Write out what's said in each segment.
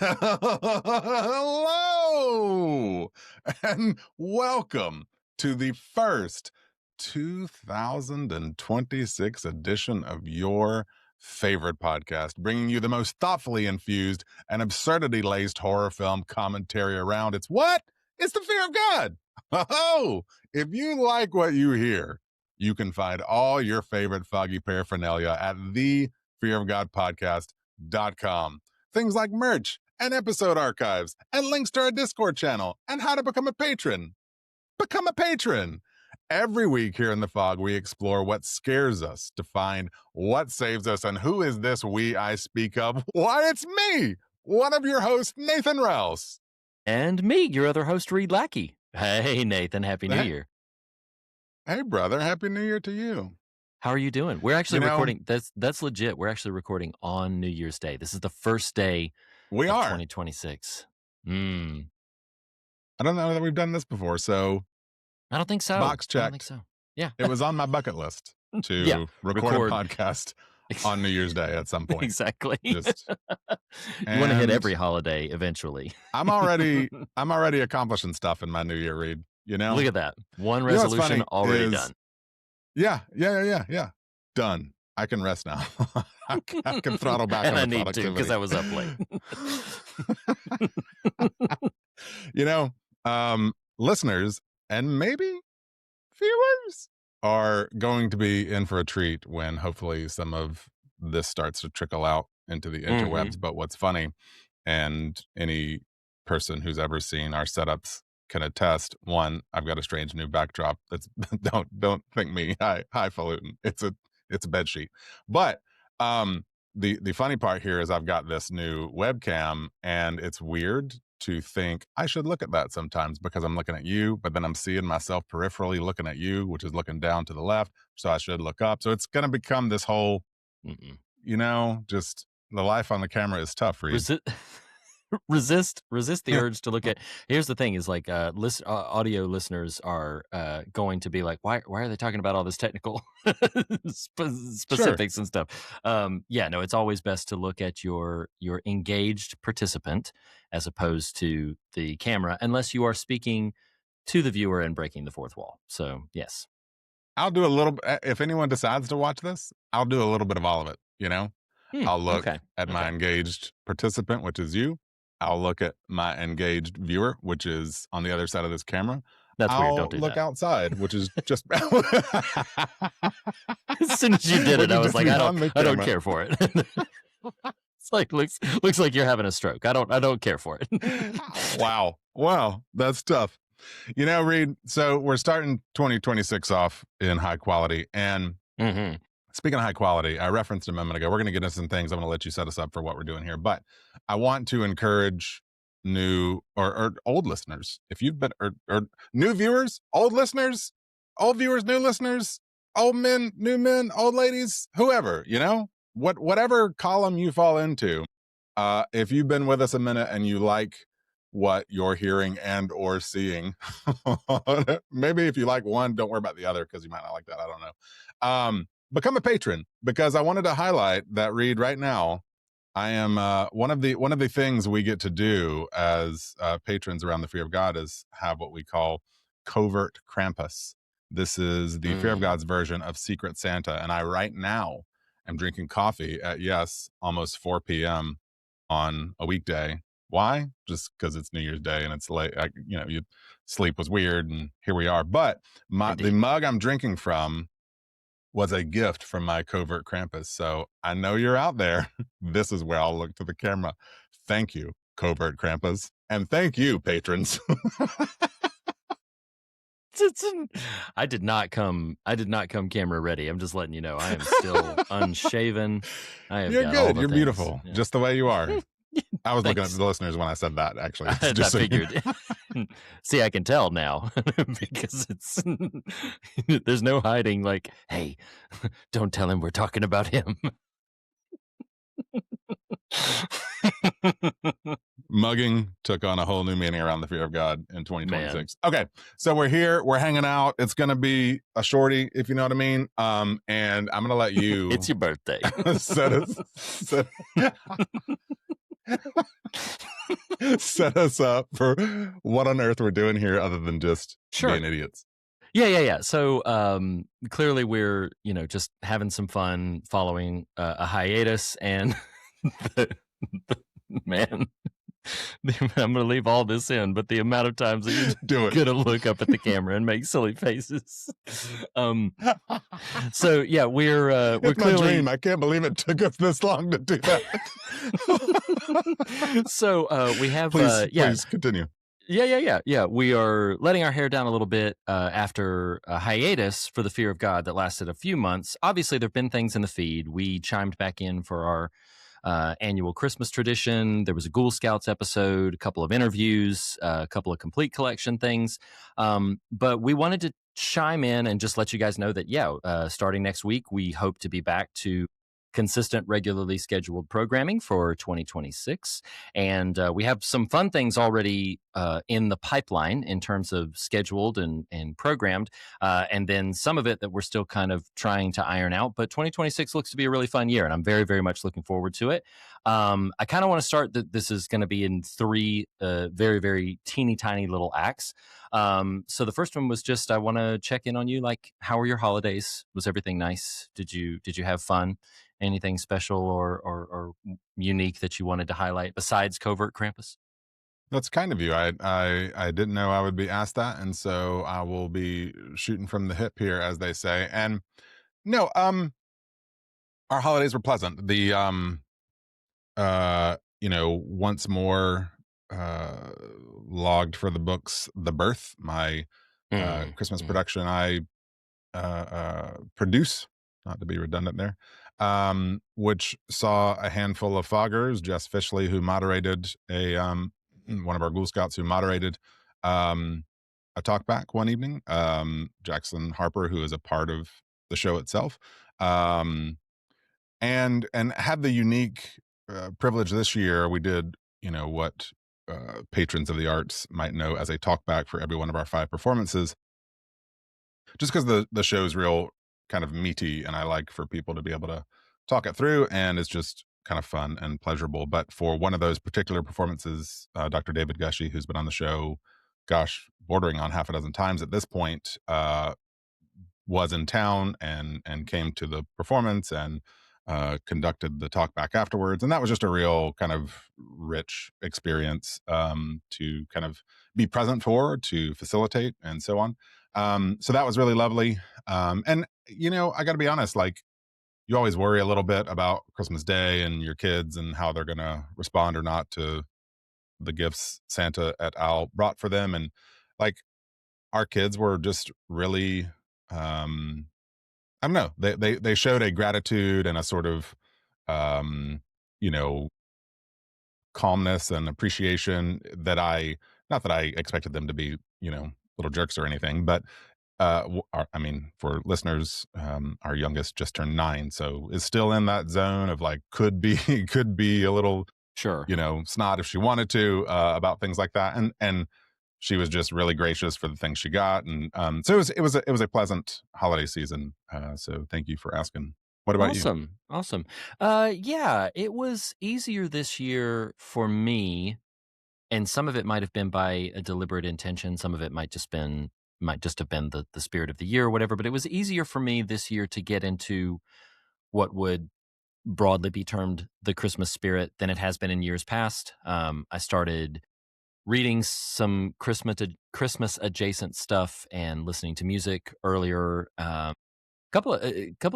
Hello and welcome to the first 2026 edition of your favorite podcast, bringing you the most thoughtfully infused and absurdity-laced horror film commentary around. It's what? It's the fear of God. Oh, if you like what you hear, you can find all your favorite foggy paraphernalia at thefearofgodpodcast.com. Things like merch and episode archives and links to our Discord channel and how to become a patron. Become a patron. Every week here in the fog, we explore what scares us to find what saves us. And who is this we I speak of? Why, it's me, one of your hosts, Nathan Rouse. And me, your other host, Reed Lackey. Hey, Nathan, Happy New Year. Hey, brother, Happy New Year to you. How are you doing? We're actually recording. That's legit. We're actually recording on New Year's Day. This is the first day of 2026. I don't know that we've done this before, so I don't think so. Box checked. I don't think so. Yeah. It was on my bucket list to record a podcast on New Year's Day at some point. Exactly. You want to hit every holiday eventually. I'm already accomplishing stuff in my New Year, Reed. You know? Look at that. One resolution already done. Yeah. Done. I can rest now. I can throttle back and on I the need to because I was up late. Listeners and maybe viewers are going to be in for a treat when hopefully some of this starts to trickle out into the interwebs. But what's funny, and any person who's ever seen our setups can attest, one, I've got a strange new backdrop that's don't think me highfalutin. It's a bed sheet. But the funny part here is I've got this new webcam, and it's weird to think I should look at that sometimes because I'm looking at you, but then I'm seeing myself peripherally looking at you, which is looking down to the left. So I should look up. So it's going to become this whole, just the life on the camera is tough, Reed. Resist the urge to look at. Here's the thing: is like audio listeners are going to be like, why are they talking about all this technical specifics and stuff? It's always best to look at your engaged participant as opposed to the camera, unless you are speaking to the viewer and breaking the fourth wall. So yes, I'll do a little. If anyone decides to watch this, I'll do a little bit of all of it. I'll look at my engaged participant, which is you. I'll look at my engaged viewer, which is on the other side of this camera. That's weird. Don't do look that. Outside, which is just. As soon as you did it, I was like, I don't care for it. It's like looks like you're having a stroke. I don't care for it. Wow, that's tough. Reed. So we're starting 2026 off in high quality, and speaking of high quality, I referenced a moment ago. We're going to get into some things. I'm going to let you set us up for what we're doing here. But I want to encourage new or old listeners. If you've been or new viewers, old listeners, old viewers, new listeners, old men, new men, old ladies, whoever, whatever column you fall into. If you've been with us a minute and you like what you're hearing and or seeing, maybe if you like one, don't worry about the other because you might not like that. I don't know. Become a patron, because I wanted to highlight that, Reed, right now I am one of the things we get to do as patrons around the Fear of God is have what we call covert Krampus. This is the Fear of God's version of Secret Santa, and I right now am drinking coffee at almost 4 p.m. on a weekday. Why? Just because it's New Year's Day and it's late. You sleep was weird, and here we are. But the mug I'm drinking from was a gift from my covert Krampus. So I know you're out there. This is where I'll look to the camera. Thank you, covert Krampus. And thank you, patrons. I did not come camera ready. I'm just letting you know. I am still unshaven. You're good. You're beautiful. Yeah. Just the way you are. I was looking at the listeners when I said that, actually. I figured. See, I can tell now because there's no hiding. Like, hey, don't tell him we're talking about him. Mugging took on a whole new meaning around the Fear of God in 2026. Man. Okay, so we're here. We're hanging out. It's going to be a shorty, if you know what I mean. And I'm going to let you... It's your birthday. set us up for what on earth we're doing here other than just Sure. being idiots. Yeah. So clearly we're, just having some fun following a hiatus, and the, the- man, I'm going to leave all this in, but the amount of times that you're Do it. going to look up at the camera and make silly faces. So yeah, we're It's my clearly dream. I can't believe it took us this long to do that. So we have Please continue. Yeah. We are letting our hair down a little bit after a hiatus for the fear of God that lasted a few months. Obviously, there have been things in the feed. We chimed back in for our annual Christmas tradition. There was a Ghoul Scouts episode, a couple of interviews, a couple of complete collection things. But we wanted to chime in and just let you guys know that, starting next week, we hope to be back to consistent, regularly scheduled programming for 2026. And we have some fun things already in the pipeline in terms of scheduled and programmed. And then some of it that we're still kind of trying to iron out. But 2026 looks to be a really fun year, and I'm very, very much looking forward to it. I kind of want to start that this is going to be in three very, very teeny tiny little acts. So the first one was just, I want to check in on you. Like, how were your holidays? Was everything nice? Did you have fun? Anything special or unique that you wanted to highlight besides covert Krampus? That's kind of you. I didn't know I would be asked that, and so I will be shooting from the hip here, as they say. And no, our holidays were pleasant. Once more logged for the books, The Birth, my Christmas Mm. production I produce, not to be redundant there, which saw a handful of foggers, Jess Fishley, who moderated one of our Ghoul Scouts who moderated a talkback one evening, Jackson Harper, who is a part of the show itself, um, and had the unique privilege this year. We did, what patrons of the arts might know as a talkback for every one of our 5 performances, just because the show's real kind of meaty, and I like for people to be able to talk it through, and it's just kind of fun and pleasurable. But for one of those particular performances, Dr. David Gushy, who's been on the show, gosh, bordering on half a dozen times at this point, was in town and came to the performance and conducted the talk back afterwards, and that was just a real kind of rich experience, to kind of be present for, to facilitate, and so on. So that was really lovely. And I got to be honest, like, you always worry a little bit about Christmas Day and your kids and how they're going to respond or not to the gifts Santa et al. Brought for them, and like, our kids were just really, um, I don't know. They showed a gratitude and a sort of, um, you know, calmness and appreciation that not that I expected them to be, little jerks or anything, but I mean, for listeners, our youngest just turned 9, so is still in that zone of like could be could be a little, Sure. snot if she wanted to, about things like that, and she was just really gracious for the things she got, and so it was a pleasant holiday season. So thank you for asking. What about you? Awesome. Yeah, it was easier this year for me, and some of it might have been by a deliberate intention. Some of it might just have been the spirit of the year or whatever. But it was easier for me this year to get into what would broadly be termed the Christmas spirit than it has been in years past. I started reading some Christmas adjacent stuff and listening to music earlier. Couple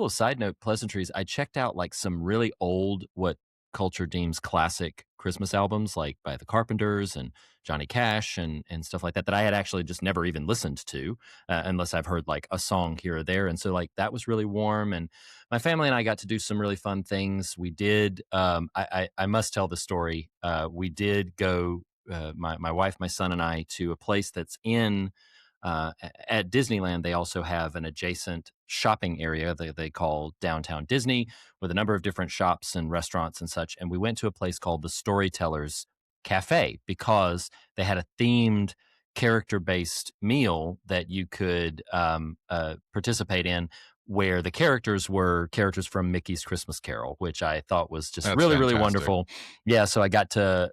of side note pleasantries. I checked out like some really old, what culture deems classic Christmas albums, like by the Carpenters and Johnny Cash and stuff like that I had actually just never even listened to, unless I've heard like a song here or there. And so like that was really warm. And my family and I got to do some really fun things. We did. I must tell the story. We did go. My wife, my son, and I to a place that's in at Disneyland. They also have an adjacent shopping area that they call Downtown Disney, with a number of different shops and restaurants and such. And we went to a place called the Storytellers Cafe because they had a themed character based meal that you could participate in where the characters were characters from Mickey's Christmas Carol, which I thought was just That's really, really fantastic. wonderful. Yeah, so I got to,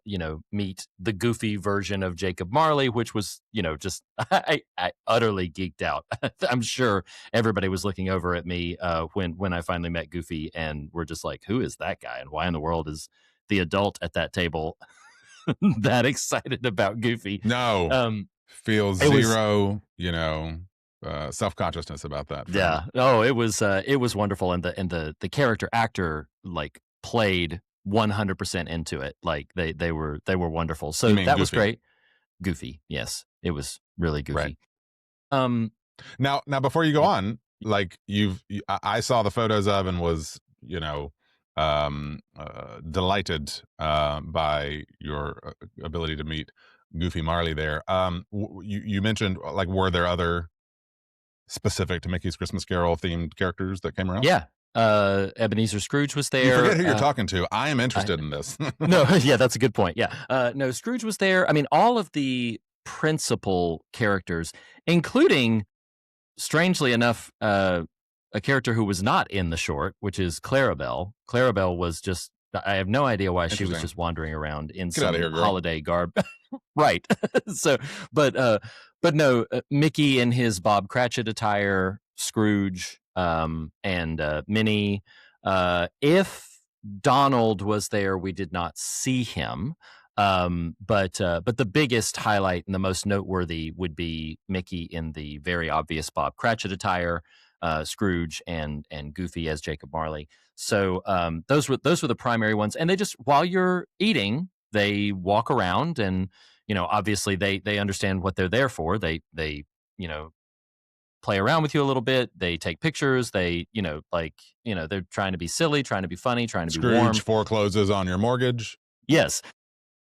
meet the goofy version of Jacob Marley, which was, just I utterly geeked out. I'm sure everybody was looking over at me when I finally met Goofy, and we're just like, who is that guy, and why in the world is the adult at that table that excited about Goofy? No, feel It was zero, self-consciousness about that for Yeah. him. Oh, it was wonderful, and the character actor like played 100% into it. Like they were wonderful. You So mean that was Goofy, great. Goofy, yes, it was really right? goofy. Um, Now, before you go y- on, like I saw the photos of and was, delighted by your ability to meet Goofy Marley there. You mentioned like, were there other specific to Mickey's Christmas Carol themed characters that came around? yeah. Ebenezer Scrooge was You forget there. who you're talking to. I am I, interested in this. no, yeah, that's a good point. Yeah. No, Scrooge was there. I mean, all of the principal characters, including strangely enough, a character who was not in the short, which is Clarabelle. Clarabelle was just, I have no idea why she was Interesting. just wandering around in Get out of some here, girl. holiday garb. Right. So, but no, Mickey in his Bob Cratchit attire, Scrooge, and Minnie. If Donald was there, we did not see him. But the biggest highlight and the most noteworthy would be Mickey in the very obvious Bob Cratchit attire, Scrooge and Goofy as Jacob Marley. So those were the primary ones, and they just, while you're eating, they walk around, and obviously they understand what they're there for. They play around with you a little bit. They take pictures. They they're trying to be silly, trying to be funny, trying to be Scrooge warm. forecloses on your mortgage. Yes.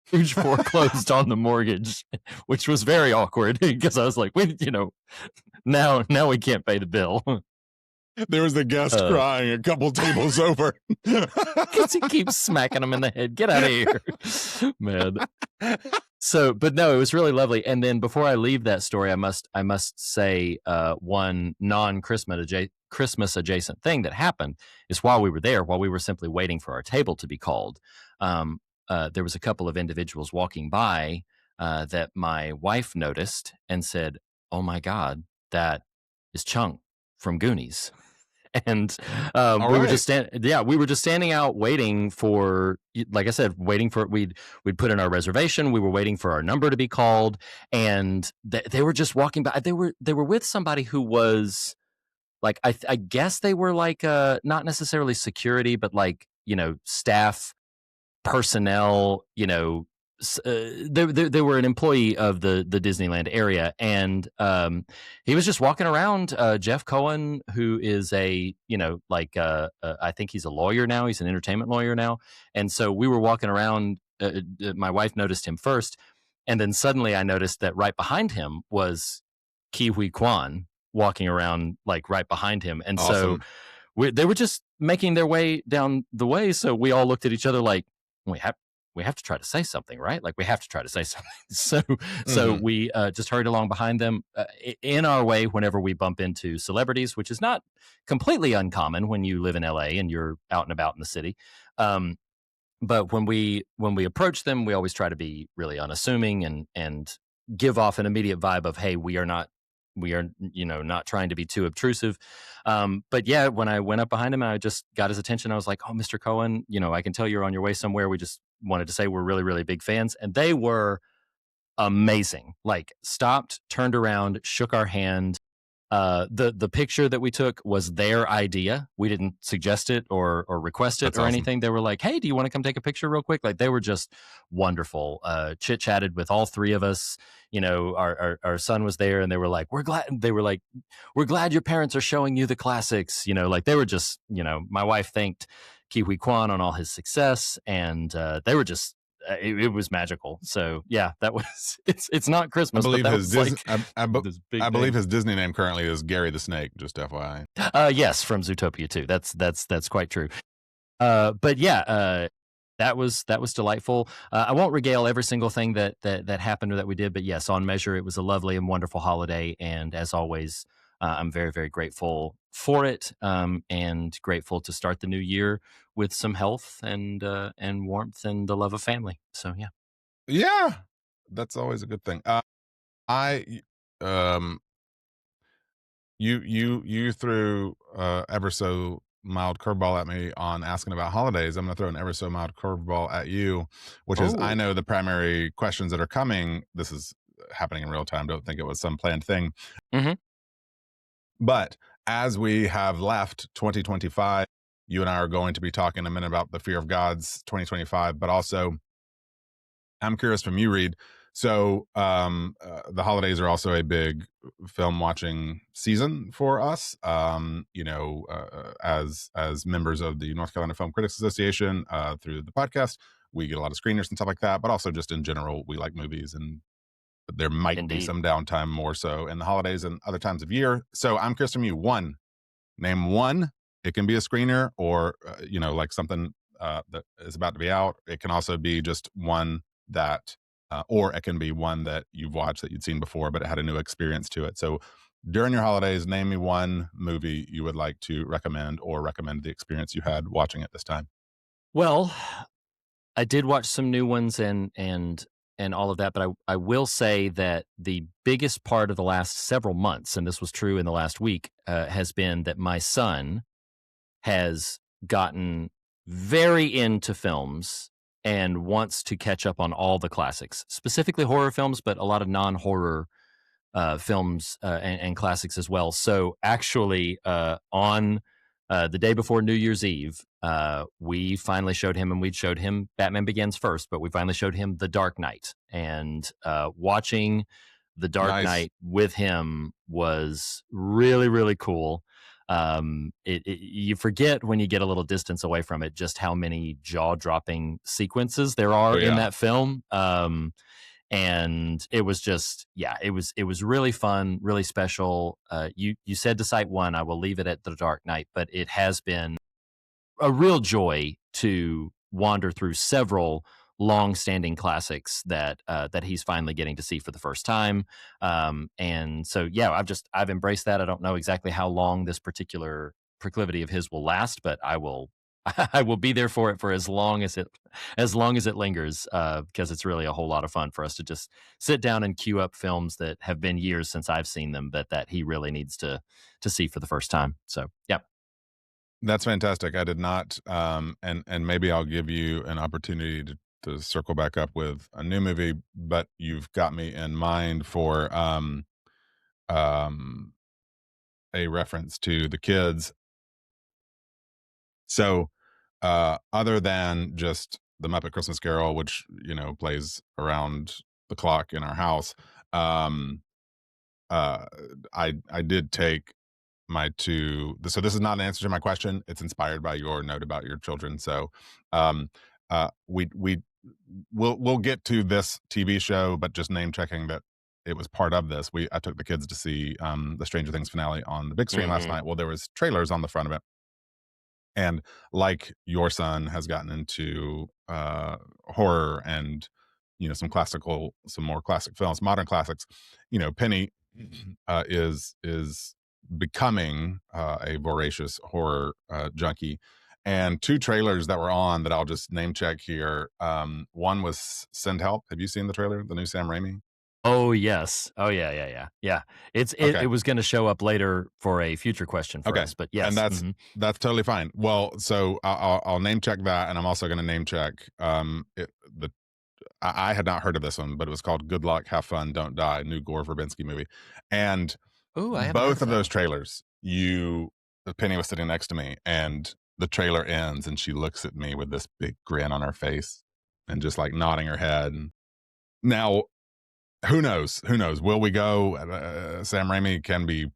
Scrooge foreclosed on the mortgage, which was very awkward because I was like, wait, now we can't pay the bill. There was the guest crying a couple tables over because he keeps smacking him in the head. Get out of here, man. So, but no, it was really lovely. And then before I leave that story, I must say one Christmas adjacent thing that happened is while we were there, while we were simply waiting for our table to be called, there was a couple of individuals walking by that my wife noticed and said, "Oh my God, that is Chunk from Goonies." And we were just standing out waiting for, like I said, we'd put in our reservation. We were waiting for our number to be called, and they were just walking by. They were with somebody who was like, I guess they were like not necessarily security, but like staff personnel, they were an employee of the Disneyland area, and he was just walking around. Jeff Cohen, who is I think he's a lawyer now. He's an entertainment lawyer now, and so we were walking around. My wife noticed him first, and then suddenly I noticed that right behind him was Kiwi Kwan walking around, like right behind him, and awesome. so they were just making their way down the way. So we all looked at each other like, we have to try to say something, right? Like we have to try to say something. So we just hurried along behind them in our way whenever we bump into celebrities, which is not completely uncommon when you live in LA and you're out and about in the city. But when we approach them, we always try to be really unassuming and give off an immediate vibe of, hey, we are not not trying to be too obtrusive. But yeah, when I went up behind him, I just got his attention. I was like, "Oh, Mr. Cohen, I can tell you're on your way somewhere. We just wanted to say we're really, really big fans." And they were amazing. Like, stopped, turned around, shook our hand. The picture that we took was their idea. We didn't suggest it or request it. That's or awesome. Anything. They were like, "Hey, do you want to come take a picture real quick?" Like, they were just wonderful. Chit chatted with all three of us. Our son was there, and they were like, "We're glad." They were like, "We're glad your parents are showing you the classics." Like they were just. My wife thanked Kiwi Kwan on all his success, and they were just. It was magical. So yeah, that was. It's not Christmas. I believe I believe his Disney name currently is Gary the Snake. Just FYI. Yes, from Zootopia too. That's quite true. But yeah, that was delightful. I won't regale every single thing that happened or that we did, but yes, on measure, it was a lovely and wonderful holiday. And as always, I'm very, very grateful for it, and grateful to start the new year with some health and warmth and the love of family. So yeah. Yeah, that's always a good thing. I um you threw ever so mild curveball at me on asking about holidays. I'm going to throw an ever so mild curveball at you, which is I Oh. know the primary questions that are coming. This is happening in real time. Don't think it was some planned thing. Hmm. But as we have left 2025, you and I are going to be talking in a minute about the fear of God's 2025, but also I'm curious from you, Reed. So, the holidays are also a big film watching season for us. As members of the North Carolina Film Critics Association, through the podcast, we get a lot of screeners and stuff like that. But also, just in general, we like movies, and there might be Indeed. some downtime more so in the holidays and other times of year. So, I'm curious from you. One, name one. It can be a screener or, like something that is about to be out. It can also be just one that, or it can be one that you've watched that you'd seen before, but it had a new experience to it. So during your holidays, name me one movie you would like to recommend or recommend the experience you had watching it this time. Well, I did watch some new ones and all of that, but I will say that the biggest part of the last several months, and this was true in the last week, has been that my son has gotten very into films and wants to catch up on all the classics, specifically horror films, but a lot of non-horror films and classics as well. So actually, on the day before New Year's Eve, we finally showed him, and we showed him Batman Begins first, but we finally showed him The Dark Knight. And watching The Dark Nice. Knight with him was really, really cool. You forget when you get a little distance away from it just how many jaw-dropping sequences there Oh are in yeah. that film. And it was just, yeah, it was really fun, really special. You said to cite one. I will leave it at The Dark Knight, but it has been a real joy to wander through several long-standing classics that he's finally getting to see for the first time. And so, yeah, I've embraced that. I don't know exactly how long this particular proclivity of his will last, but I will I will be there for it for as long as it lingers, because it's really a whole lot of fun for us to just sit down and queue up films that have been years since I've seen them, but that he really needs to see for the first time. So, yeah. That's fantastic. I did not, and maybe I'll give you an opportunity to circle back up with a new movie, but you've got me in mind for um, a reference to the kids. So, other than just the Muppet Christmas Carol, which plays around the clock in our house, um, uh, I did take my two. So this is not an answer to my question. It's inspired by your note about your children. So, um, we'll get to this TV show, but just name checking that it was part of this. I took the kids to see the Stranger Things finale on the big screen last Hmm. night. Well, there was trailers on the front of it, and like your son has gotten into horror and some more classic films, modern classics. Penny is becoming a voracious horror junkie, and two trailers that were on that I'll just name check here. One was Send Help. Have you seen the trailer, the new Sam Raimi? Oh, yes. Oh, yeah, yeah, yeah, yeah. It Okay. was going to show up later for a future question for Okay, us, but and yes. Mhm. that's totally fine. Well, so I'll name check that, and I'm also going to name check the I had not heard of this one, but it was called Good Luck, Have Fun, Don't Die, new Gore Verbinski movie. And Ooh, I haven't heard both of of that those one. trailers, Penny was sitting next to me, and the trailer ends, and she looks at me with this big grin on her face and just like nodding her head. And now, who knows? Who knows? Will we go? Sam Raimi can be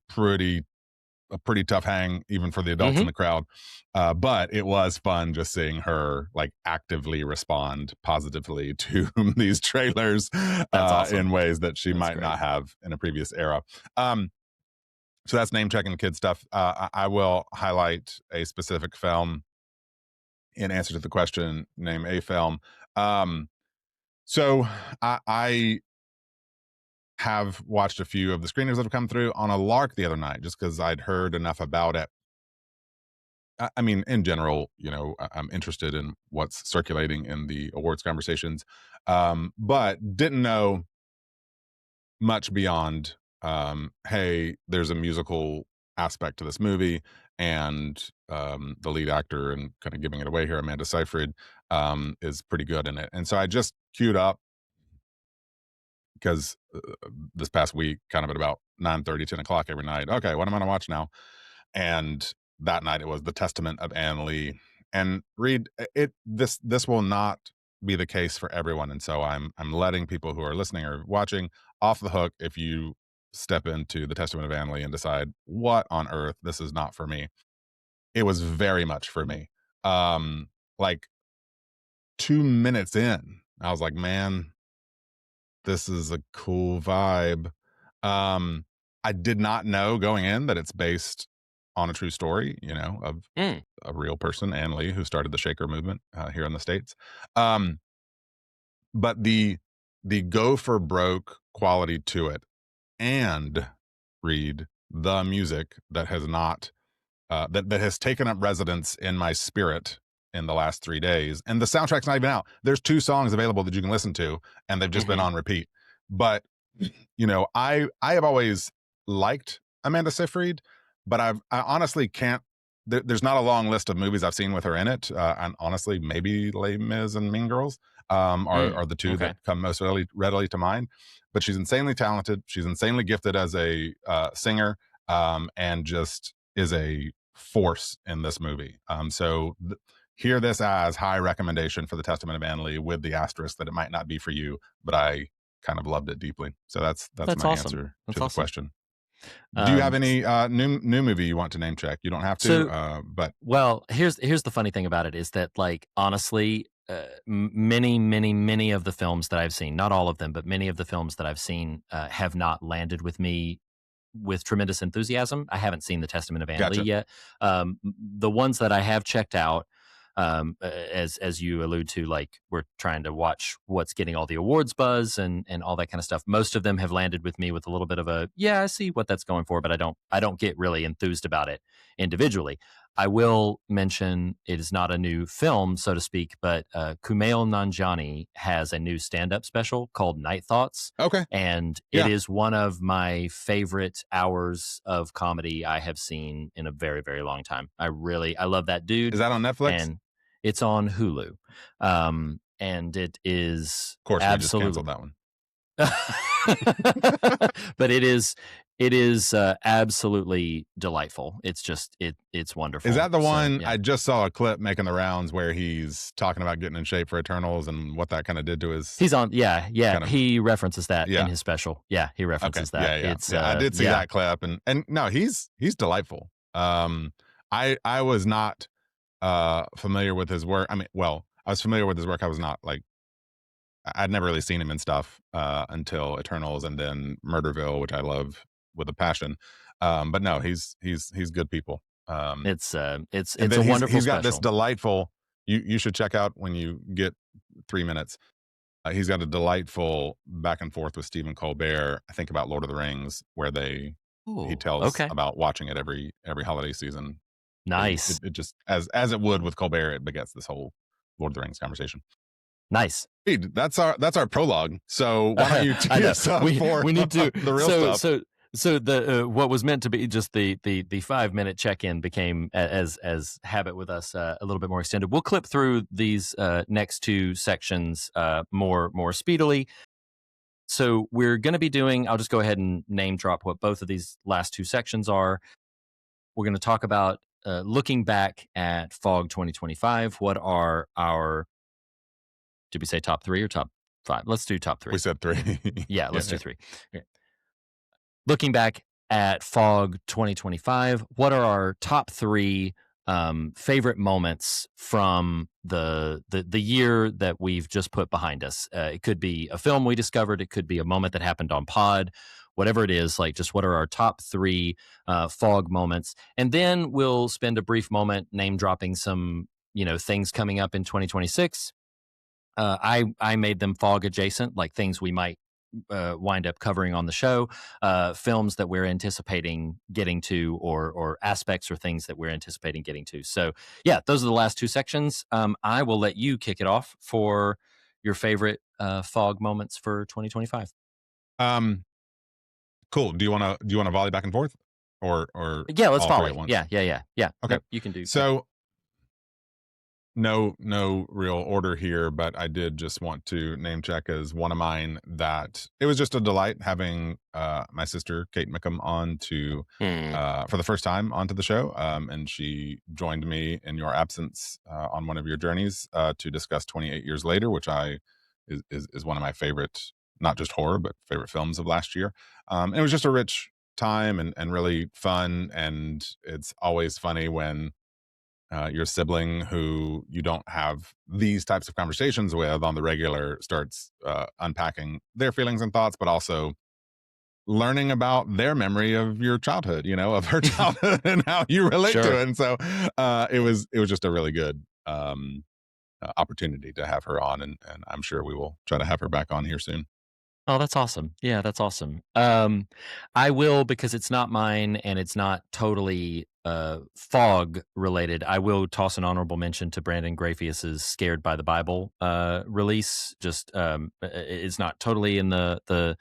a pretty tough hang even for the adults in Mhm. the crowd. But it was fun just seeing her like actively respond positively to these trailers That's in awesome. ways that she That's might great. not have in a previous era. Um, so that's name checking kid stuff. I will highlight a specific film in answer to the question. Name a film. Um, so I have watched a few of the screeners that have come through on a lark the other night, just because I'd heard enough about it. I mean, in general, I'm interested in what's circulating in the awards conversations, but didn't know much beyond, hey, there's a musical aspect to this movie, and the lead actor, and kind of giving it away here, Amanda Seyfried, is pretty good in it. And so I just queued up because this past week, kind of at about 9:30, 10 o'clock every night. Okay, what am I going to watch now? And that night it was The Testament of Anne Lee. And read it. This will not be the case for everyone, and so I'm letting people who are listening or watching off the hook if you step into The Testament of Anne Lee and decide what on earth, this is not for me. It was very much for me. Like 2 minutes in, I was like, man, this is a cool vibe. Um, I did not know going in that it's based on a true story, of Mm. a real person, Ann Lee, who started the Shaker movement here in the States. Um, but the go for broke quality to it, and read the music that has not that has taken up residence in my spirit in the last 3 days. And the soundtrack's not even out. There's 2 songs available that you can listen to, and they've just been Hmm. on repeat. But I have always liked Amanda Seyfried, but I honestly can't. There's not a long list of movies I've seen with her in it. And honestly, maybe Les Mis and Mean Girls are the two that Okay. come most readily to mind. But she's insanely talented. She's insanely gifted as a singer, and just is a force in this movie. Hear this as high recommendation for The Testament of Anne Lee, with the asterisk that it might not be for you, but I kind of loved it deeply. So that's That's my awesome. answer That's to the awesome. question. Do you have Um, any new movie you want to name check? You don't have to, so but Well, here's the funny thing about it is that, like, honestly, many, many, many of the films that I've seen, not all of them, but many of the films that I've seen have not landed with me with tremendous enthusiasm. I haven't seen The Testament of Anne Lee gotcha. yet. The ones that I have checked out, as you allude to, like, we're trying to watch what's getting all the awards buzz and all that kind of stuff. Most of them have landed with me with a little bit of a, yeah, I see what that's going for, but I don't get really enthused about it individually. I will mention it is not a new film, so to speak, but Kumail Nanjiani has a new stand-up special called Night Thoughts, Okay, and it yeah. is one of my favorite hours of comedy I have seen in a very, very long time. I love that dude, Is that on Netflix? Of and it's on Hulu, and it is course, we just absolutely. canceled that one. But it is absolutely delightful. It's just it's Is wonderful. that the So one? yeah, I just saw a clip making the rounds where he's talking about getting in shape for Eternals and what that kind of did to his he's on. Yeah. kind of. He references that in Yeah. his special. Yeah, he Okay. references that. Yeah, yeah, It's yeah. I did see yeah. that clip, and no, he's delightful. I was not familiar with his work. I mean, well, I was familiar with his work. I was not like, I'd never really seen him in stuff until Eternals, and then Murderville, which I love with a passion. But no, he's good people. And It's then a he's wonderful got this special. delightful. You should check out when you get 3 minutes. He's got a delightful back and forth with Stephen Colbert. I think about Lord of the Rings, where he Oh, tells okay. about watching it every holiday season. Nice. It just, as it would with Colbert, it begets this whole Lord of the Rings conversation. Nice. Hey, that's our prologue. So why don't you I tee know. us up We for we need to. the real So stuff? so so the what was meant to be just the 5 minute check in became, as habit with us, a little bit more extended. We'll clip through these next two sections more speedily. So we're going to be doing. I'll just go ahead and name drop what both of these last two sections are. We're going to talk about looking back at Fog 2025. What are our, did we say top three or top five? Let's do top We three. said three. Yeah, Yeah, let's do yeah. three. Okay. Looking back at Fog 2025, what are our top three favorite moments from the year that we've just put behind us? It could be a film we discovered. It could be a moment that happened on pod. Whatever it is, like, just what are our top three Fog moments? And then we'll spend a brief moment name dropping some things coming up in 2026. I made them Fog adjacent, like things we might wind up covering on the show, films that we're anticipating getting to, or aspects or things that we're anticipating getting to. So yeah, those are the last two sections. I will let you kick it off for your favorite fog moments for 2025. Um, cool. Do you want to volley back and forth, or Yeah, let's all three at volley. once? Yeah. Okay. Nope, you can do. Yeah. So no real order here, but I did just want to name check as one of mine that it was just a delight having my sister Kate Mickham on to Hmm. for the first time onto the show, and she joined me in your absence on one of your journeys to discuss 28 Years Later, which I is one of my favorite, not just horror but favorite films of last year. And it was just a rich time and really fun, and it's always funny when your sibling who you don't have these types of conversations with on the regular starts unpacking their feelings and thoughts, but also learning about their memory of your childhood, of her childhood and how you relate to Sure. it. And so it was just a really good opportunity to have her on, and I'm sure we will try to have her back on here soon. Oh, that's awesome. Yeah, that's awesome. I will, because it's not mine and it's not totally fog related. I will toss an honorable mention to Brandon Graffius's "Scared by the Bible" release. Just it's not totally in the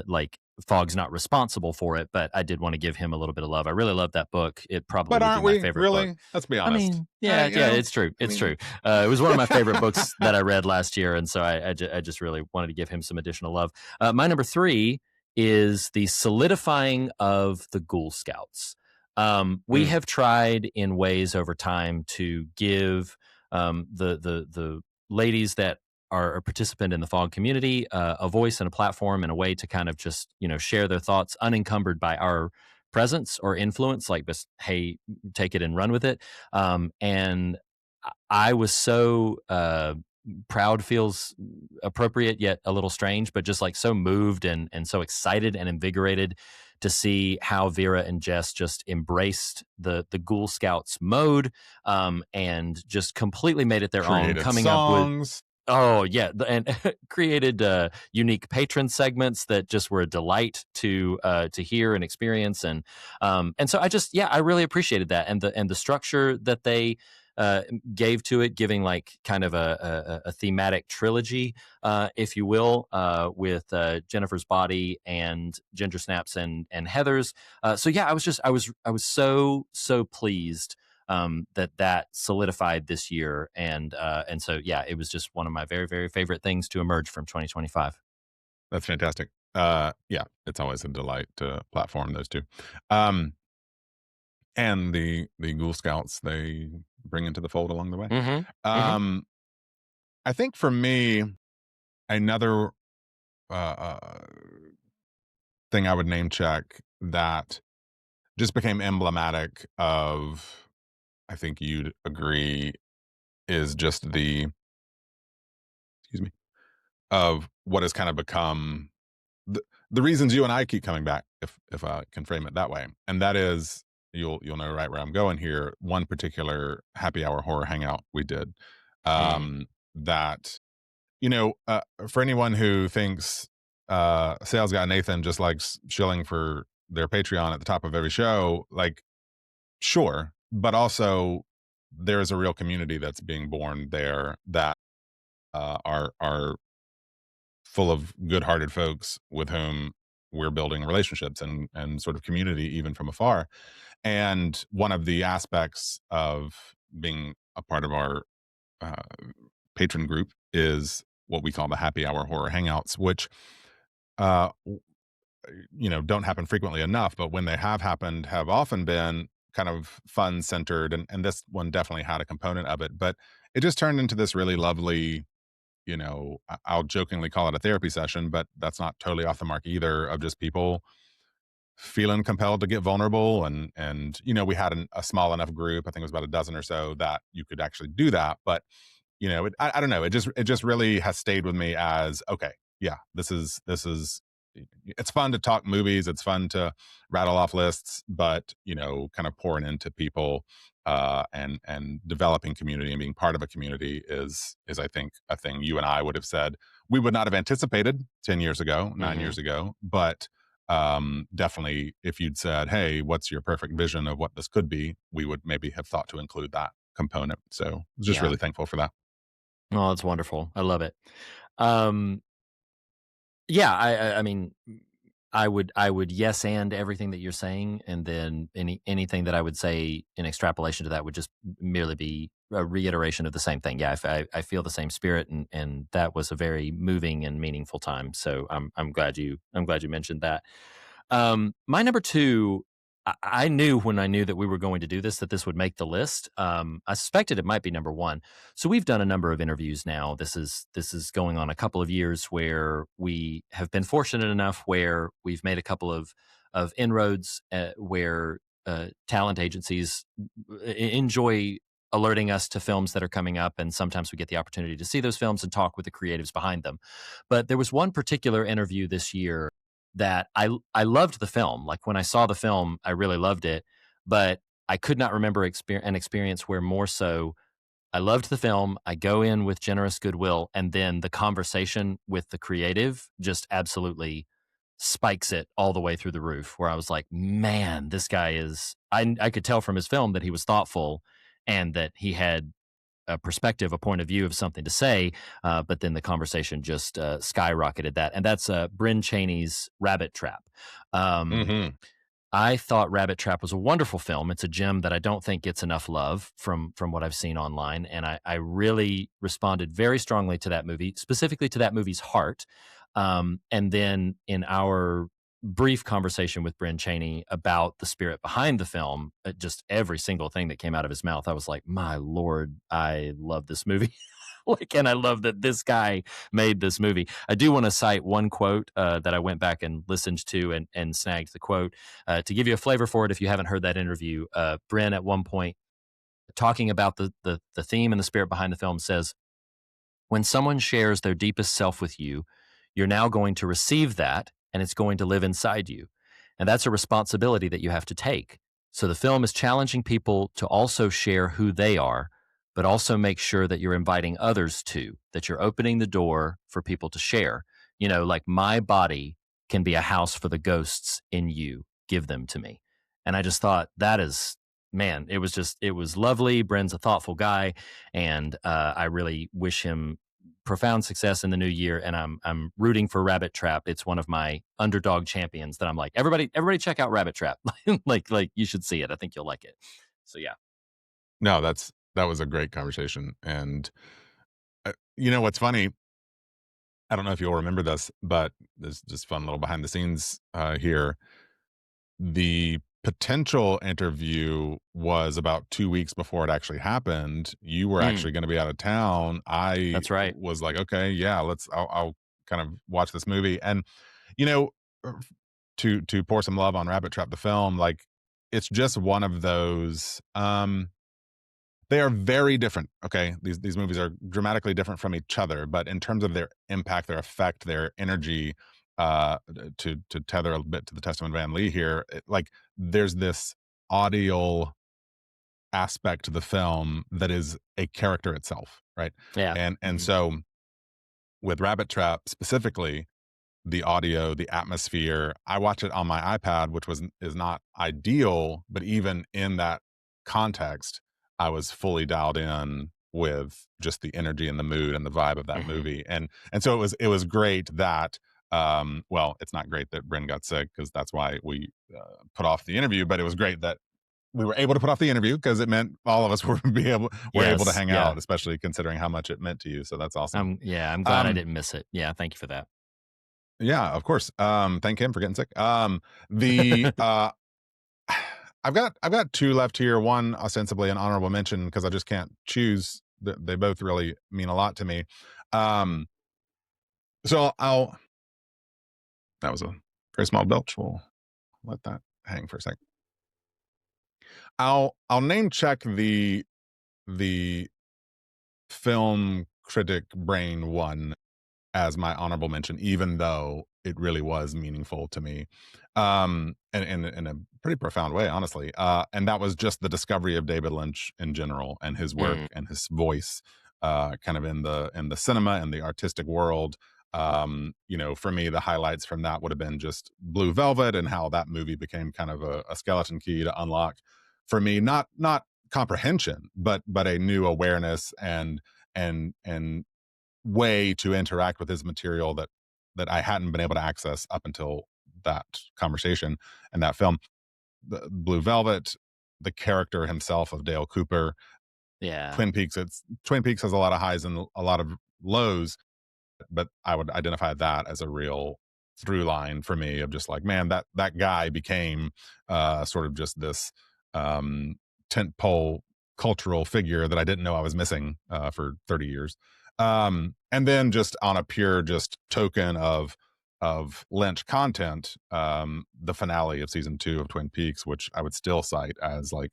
like, fog's not responsible for it, but I did want to give him a little bit of love. I really love that book. It probably But would be aren't my we favorite book. really? Let's be I honest. mean, yeah, it's true. I It's mean, true. It was one of my favorite books that I read last year, and so I just really wanted to give him some additional love. My number three is the solidifying of the Ghoul Scouts. We mm, have tried in ways over time to give the ladies that are a participant in the fog community a voice and a platform, and a way to kind of just share their thoughts unencumbered by our presence or influence. Like, just, hey, take it and run with it. And I was so proud, feels appropriate yet a little strange, but just like so moved and so excited and invigorated to see how Vera and Jess just embraced the Ghoul Scouts mode, and just completely made it their own, created coming up with. songs. Oh yeah, and created unique patron segments that just were a delight to hear and experience, and so I really appreciated that, and the structure that they gave to it, giving like kind of a thematic trilogy, if you will, with Jennifer's Body and Ginger Snaps and Heather's. So yeah, I was so pleased that solidified this year, and so yeah, it was just one of my very, very favorite things to emerge from 2025. That's fantastic. Yeah, it's always a delight to platform those two. Um, and the Ghoul Scouts they bring into the fold along the way. Hmm. Hmm. Um, I think for me, another uh, uh, thing I would name check that just became emblematic of, I think you'd agree, is just the, excuse me, of what has kind of become the, the reasons you and I keep coming back, if I can frame it that way, and that is, you'll know right where I'm going here. One particular happy hour horror hangout we did, Mm. that for anyone who thinks sales guy Nathan just likes shilling for their Patreon at the top of every show, like, sure, but also there is a real community that's being born there that are full of good-hearted folks with whom we're building relationships and sort of community even from afar. And one of the aspects of being a part of our uh, patron group is what we call the happy hour horror hangouts, which uh, don't happen frequently enough, but when they have happened, have often been kind of fun centered, and this one definitely had a component of it. But it just turned into this really lovely, I'll jokingly call it a therapy session, but that's not totally off the mark either, of just people feeling compelled to get vulnerable. And we had a small enough group, I think it was about a dozen or so, that you could actually do that. But I don't know, it just really has stayed with me as, okay, yeah, this is it's fun to talk movies, it's fun to rattle off lists, but kind of pouring into people and developing community and being part of a community is I think a thing you and I would have said we would not have anticipated 10 years ago, 9 years ago, but definitely if you'd said, hey, what's your perfect vision of what this could be, we would maybe have thought to include that component. So I was just Yeah. really thankful for that. Oh, that's wonderful. I love it. Um, yeah, I mean, I would yes and everything that you're saying, and then anything that I would say in extrapolation to that would just merely be a reiteration of the same thing. Yeah, I feel the same spirit, and that was a very moving and meaningful time. So I'm glad you mentioned that. My number two, I knew when I knew that we were going to do this that this would make the list. I suspected it might be number one. So we've done a number of interviews now. This is going on a couple of years where we have been fortunate enough where we've made a couple of inroads where talent agencies enjoy alerting us to films that are coming up, and sometimes we get the opportunity to see those films and talk with the creatives behind them. But there was one particular interview this year that I loved the film. Like when I saw the film, I really loved it, but I could not remember an experience where more so I loved the film. I go in with generous goodwill, and then the conversation with the creative just absolutely spikes it all the way through the roof. Where I was like, man, this guy is. I could tell from his film that he was thoughtful and that he had a perspective, a point of view of something to say, but then the conversation just skyrocketed that. And that's Bryn Cheney's Rabbit Trap. Um, Hmm. I thought Rabbit Trap was a wonderful film. It's a gem that I don't think gets enough love from what I've seen online, and I really responded very strongly to that movie, specifically to that movie's heart. And then in our brief conversation with Bryn Cheney about the spirit behind the film, just every single thing that came out of his mouth, I was like, my lord, I love this movie. Like, and I love that this guy made this movie. I do want to cite one quote that I went back and listened to and snagged the quote to give you a flavor for it. If you haven't heard that interview, Bryn at one point talking about the theme and the spirit behind the film says, when someone shares their deepest self with you, you're now going to receive that and it's going to live inside you. And that's a responsibility that you have to take. So the film is challenging people to also share who they are, but also make sure that you're inviting others to, that you're opening the door for people to share. You know, like my body can be a house for the ghosts in you. Give them to me. And I just thought that is, man, it was lovely. Bren's a thoughtful guy, and I really wish him profound success in the new year. And I'm rooting for Rabbit Trap. It's one of my underdog champions that I'm like, everybody check out Rabbit Trap. like you should see it. I think you'll like it. So yeah. No, that was a great conversation. And you know what's funny? I don't know if you'll remember this, but there's just fun little behind the scenes here. The potential interview was about 2 weeks before it actually happened. You were Mm, actually gonna be out of town. I that's right. was like, "Okay, yeah, I'll kind of watch this movie." And, you know, to pour some love on Rabbit Trap, the film, like, it's just one of those, they are very different, okay? These movies are dramatically different from each other, but in terms of their impact, their effect, their energy, to tether a bit to the Testament of Van Lee here, like there's this audio aspect to the film that is a character itself, right? Yeah. And Hmm. so with Rabbit Trap specifically, the audio, the atmosphere. I watch it on my iPad, which is not ideal, but even in that context, I was fully dialed in with just the energy and the mood and the vibe of that Hmm. movie. And so it was great that well, it's not great that Bryn got sick because that's why we put off the interview, but it was great that we were able to put off the interview because it meant all of us were able to Yes. hang Yeah. out, especially considering how much it meant to you. So that's awesome. I'm glad I Um, didn't miss it. Yeah. Thank you for that. Yeah, of course. Thank him for getting sick. The I've got two left here. One ostensibly an honorable mention because I just can't choose. They both really mean a lot to me. Um, so I'll that was a very small belch. We'll let that hang for a sec. I'll name check the film critic brain one as my honorable mention, even though it really was meaningful to me, and in a pretty profound way, honestly. And that was just the discovery of David Lynch in general, and his work Mm, and his voice, kind of in the cinema and the artistic world. For me, the highlights from that would have been just Blue Velvet and how that movie became kind of a skeleton key to unlock for me, not comprehension, but a new awareness and way to interact with his material that I hadn't been able to access up until that conversation and that film. The Blue Velvet, the character himself of Dale Cooper, yeah. Twin Peaks has a lot of highs and a lot of lows, but I would identify that as a real through line for me of just like, man, that guy became sort of just this um, tentpole cultural figure that I didn't know I was missing for 30 years. And then just on a pure just token of Lynch content, the finale of season 2 of Twin Peaks, which I would still cite as like,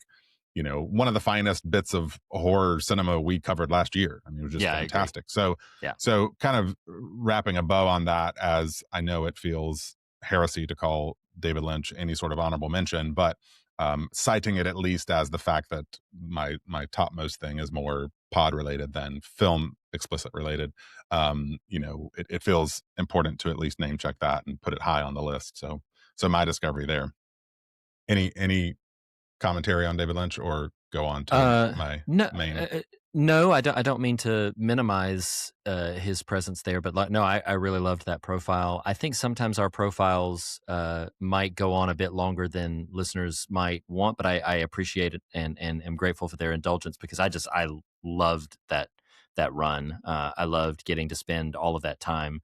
one of the finest bits of horror cinema we covered last year. I mean, it was just Yeah, I agree. fantastic. So Yeah. so kind of wrapping a bow on that, as I know it feels heresy to call David Lynch any sort of honorable mention, but citing it at least as the fact that my topmost thing is more pod related than film explicit related. It feels important to at least name check that and put it high on the list. So my discovery there. Any commentary on David Lynch, or go on to my No, main? no, I don't mean to minimize his presence there, but like, no, I really loved that profile. I think sometimes our profiles might go on a bit longer than listeners might want, but I appreciate it and am grateful for their indulgence because I loved that run. I loved getting to spend all of that time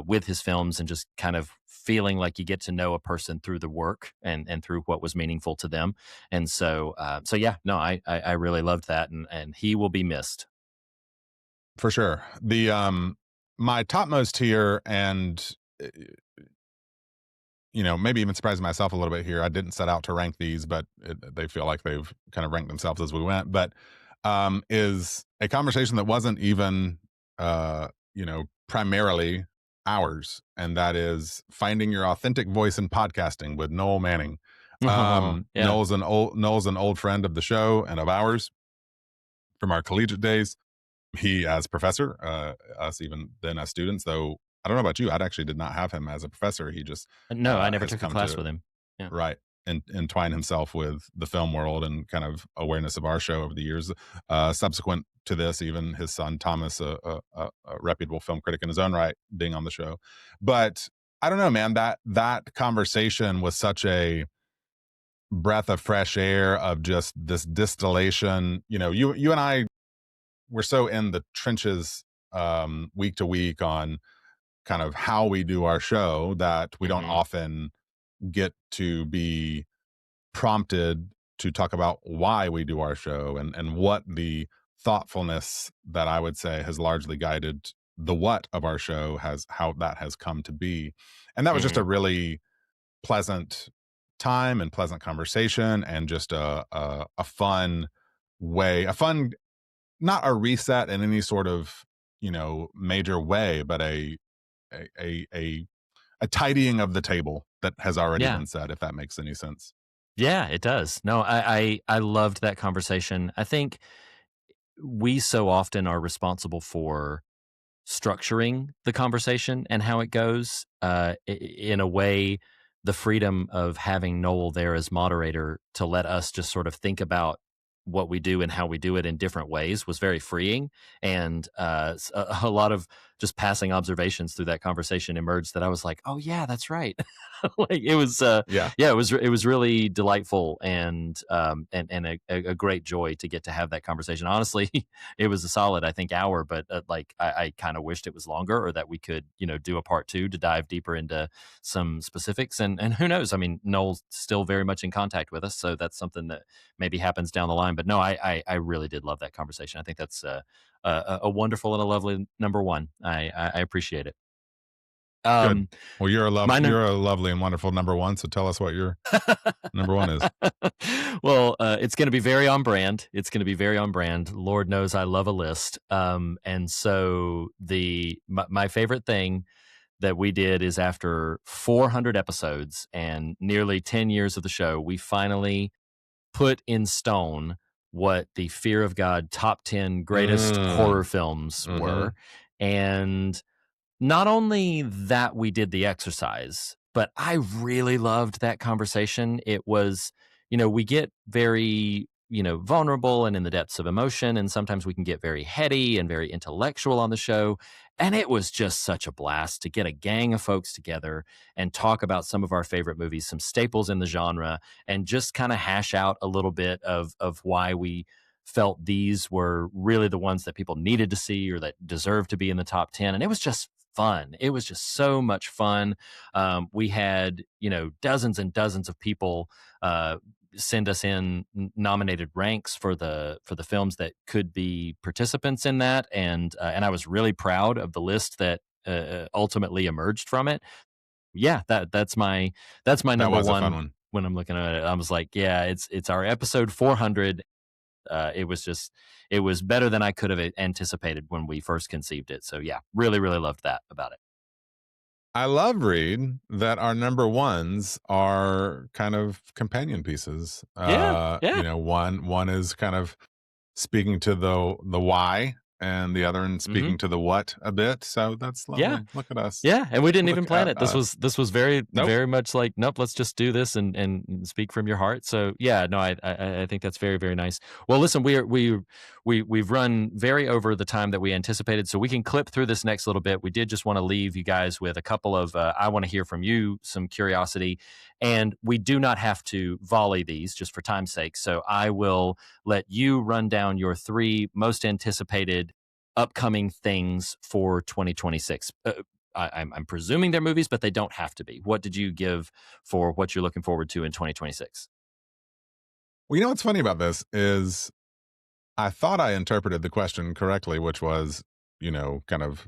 with his films and just kind of feeling like you get to know a person through the work and through what was meaningful to them. And so yeah, no, I really loved that, and he will be missed. For sure. The My topmost tier, and uh, maybe even surprising myself a little bit here. I didn't set out to rank these, but they feel like they've kind of ranked themselves as we went. But is a conversation that wasn't even primarily ours, and that is finding your authentic voice in podcasting with Noel Manning. Oh, yeah. Noel's an old friend of the show and of ours from our collegiate days. He as professor, us even then as students, though I don't know about you, I actually did not have him as a professor. He just No, I never has took a come class to with him. Yeah. right and entwine himself with the film world and kind of awareness of our show over the years. Subsequent to this, even his son Thomas, a reputable film critic in his own right, being on the show. But I don't know, man. That conversation was such a breath of fresh air of just this distillation. You and I, we're so in the trenches week to week on kind of how we do our show that we don't Hmm. often get to be prompted to talk about why we do our show and what the thoughtfulness that I would say has largely guided the what of our show has, how that has come to be. And that was just a Hmm. really pleasant time and pleasant conversation, and just a fun way, a fun, not a reset in any sort of major way, but a a a, a tidying of the table that has already Yeah. been said, if that makes any sense. Yeah, it does. No, I loved that conversation. I think we so often are responsible for structuring the conversation and how it goes. In a way, the freedom of having Noel there as moderator to let us just sort of think about what we do and how we do it in different ways was very freeing. And a lot of just passing observations through that conversation emerged that I was like, oh yeah, that's right. Like it was, Yeah. yeah, it was really delightful and a great joy to get to have that conversation. Honestly, it was a solid, I think, hour, but like I kind of wished it was longer or that we could, do a part two to dive deeper into some specifics. And who knows? I mean, Noel's still very much in contact with us, so that's something that maybe happens down the line. But no, I really did love that conversation. I think that's a wonderful and a lovely number one. I appreciate it. Good. Um, Well, my you're a lovely and wonderful number one. So tell us what your number one is. Well, it's going to be very on brand. It's going to be very on brand. Lord knows I love a list. And so my favorite thing that we did is after 400 episodes and nearly 10 years of the show, we finally put in stone what the Fear of God top 10 greatest horror films were. And not only that we did the exercise, but I really loved that conversation. It was, we get very, vulnerable and in the depths of emotion. And sometimes we can get very heady and very intellectual on the show. And it was just such a blast to get a gang of folks together and talk about some of our favorite movies, some staples in the genre, and just kind of hash out a little bit of why we felt these were really the ones that people needed to see or that deserved to be in the top 10. And it was just fun. It was just so much fun. We had, dozens and dozens of people send us in nominated ranks for the films that could be participants in that, and I was really proud of the list that ultimately emerged from it. Yeah, that's my That number was a fun one. one. When I'm looking at it, I was like, yeah, it's our episode 400. It was better than I could have anticipated when we first conceived it. So yeah, really, really loved that about it. I love, Reed, that our number ones are kind of companion pieces. Yeah, yeah. One is kind of speaking to the why, and the other one speaking to the what a bit. So that's lovely. Yeah. Look at us. Yeah, and we didn't Look even plan at it. This us. was very Nope. very much like, nope, let's just do this and speak from your heart. So yeah, no, I think that's very very nice. Well, listen, we've run very over the time that we anticipated, so we can clip through this next little bit. We did just want to leave you guys with a couple of I want to hear from you, some curiosity, and we do not have to volley these just for time's sake. So I will let you run down your 3 most anticipated upcoming things for 2026. I'm presuming they're movies, but they don't have to be. What did you give for what you're looking forward to in 2026? Well, what's funny about this is I thought I interpreted the question correctly, which was, kind of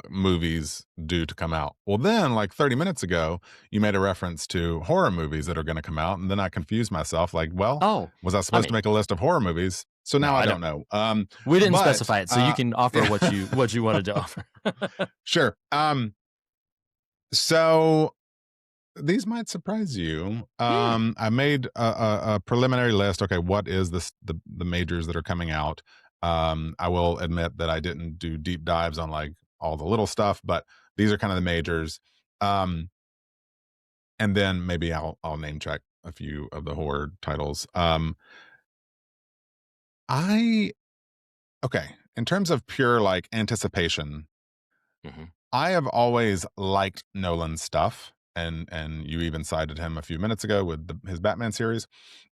movies due to come out. Well, then, like 30 minutes ago, you made a reference to horror movies that are going to come out, and then I confused myself. Like, well, Oh, was I supposed to make a list of horror movies? So now I don't know. We didn't but, specify it, so you can offer what you wanted to offer. Sure. So these might surprise you. I made a preliminary list. Okay, what is the majors that are coming out? I will admit that I didn't do deep dives on like all the little stuff, but these are kind of the majors. And then maybe I'll name check a few of the horror titles. In terms of pure like anticipation, I have always liked Nolan's stuff, and you even cited him a few minutes ago with his Batman series.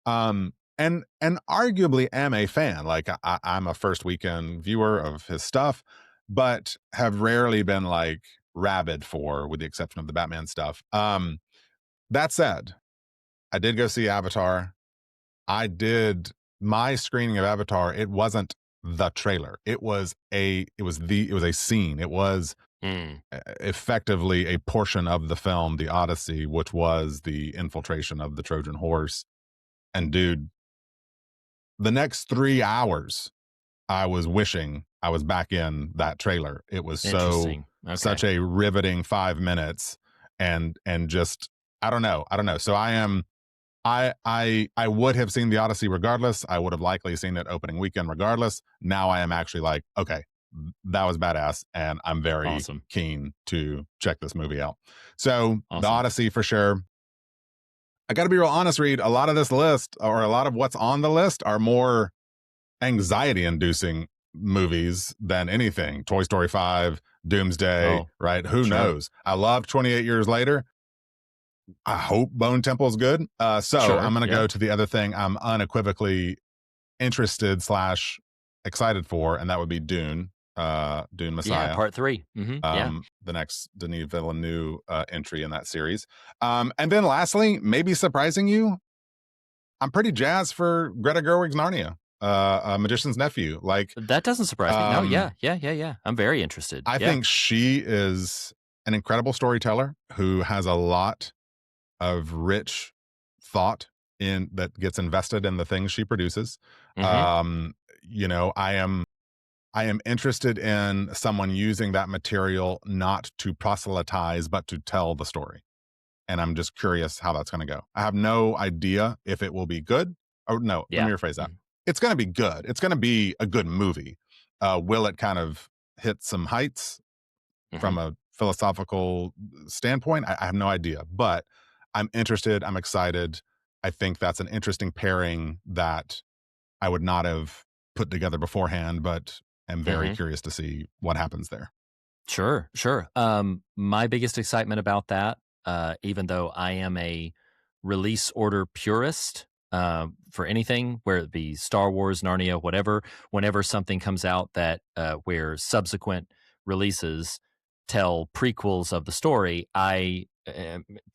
And arguably am a fan. Like I'm a first weekend viewer of his stuff, but have rarely been like rabid for, with the exception of the Batman stuff. That said, I did go see Avatar. I did my screening of Avatar. It wasn't the trailer. It was a scene. It was effectively a portion of the film, The Odyssey, which was the infiltration of the Trojan horse. And dude, the next 3 hours, I was wishing I was back in that trailer. It was such a riveting 5 minutes, and just I don't know. So I would have seen The Odyssey regardless. I would have likely seen it opening weekend regardless. Now I am actually like, okay, that was badass, and I'm very keen to check this movie out. So The Odyssey for sure. I got to be real honest, Reed. A lot of this list, or a lot of what's on the list, are more anxiety-inducing movies than anything. Toy Story 5, Doomsday, right? Who knows? I love 28 Years Later. I hope Bone Temple's good. I'm going to go to the other thing I'm unequivocally interested / excited for, and that would be Dune. Dune Messiah. Yeah, part 3. The next Denis Villeneuve entry in that series. And then lastly, maybe surprising you, I'm pretty jazzed for Greta Gerwig's Narnia, Magician's Nephew. Like that doesn't surprise me. No, yeah. I'm very interested. I think she is an incredible storyteller who has a lot of rich thought in that gets invested in the things she produces. Mm-hmm. Um, I am interested in someone using that material not to proselytize, but to tell the story. And I'm just curious how that's going to go. I have no idea if it will be good. Oh, no, let Yeah. me rephrase that. It's going to be good. It's going to be a good movie. Will it kind of hit some heights from a philosophical standpoint? I have no idea, but I'm interested. I'm excited. I think that's an interesting pairing that I would not have put together beforehand, but am very curious to see what happens there. Sure, sure. My biggest excitement about that, even though I am a release order purist for anything, where it be Star Wars, Narnia, whatever, whenever something comes out that where subsequent releases tell prequels of the story, I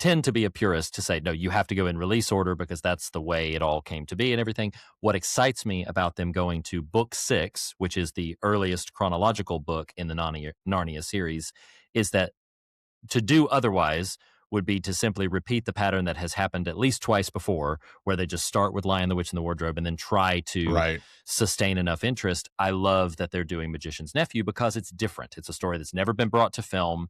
tend to be a purist to say, no, you have to go in release order because that's the way it all came to be and everything. What excites me about them going to book 6, which is the earliest chronological book in the Narnia series, is that to do otherwise would be to simply repeat the pattern that has happened at least twice before, where they just start with Lion, the Witch, and the Wardrobe and then try to Right. sustain enough interest. I love that they're doing Magician's Nephew because it's different. It's a story that's never been brought to film.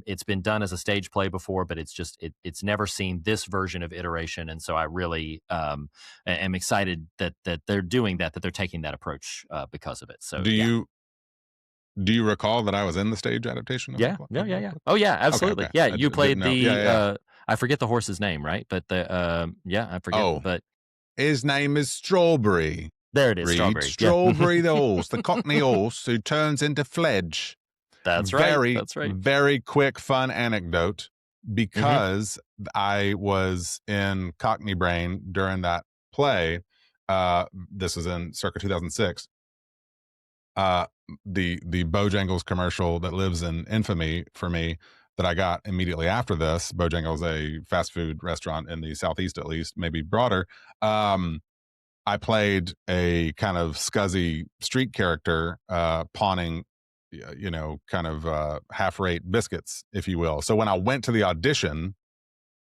It's been done as a stage play before, but it's never seen this version of iteration. And so I really am excited that they're doing that they're taking that approach because of it. So Do you recall that I was in the stage adaptation of yeah, the yeah, yeah, of yeah. book? Oh, yeah, Okay, absolutely. okay. Yeah, I you didn't played know. Yeah, the, yeah, yeah. I forget the horse's name, right? But yeah, I forget, Oh, but his name is Strawberry. there it is, Read Strawberry. Yeah. Strawberry the horse, the Cockney horse who turns into Fledge. That's right, Very, that's right. very quick, fun anecdote Mhm, because I was in Cockney Brain during that play. This was in circa 2006. Uh, the Bojangles commercial that lives in infamy for me that I got immediately after this. Bojangles, a fast food restaurant in the southeast, at least, maybe broader. I played a kind of scuzzy street character, pawning, kind of half-rate biscuits, if you will. So when I went to the audition,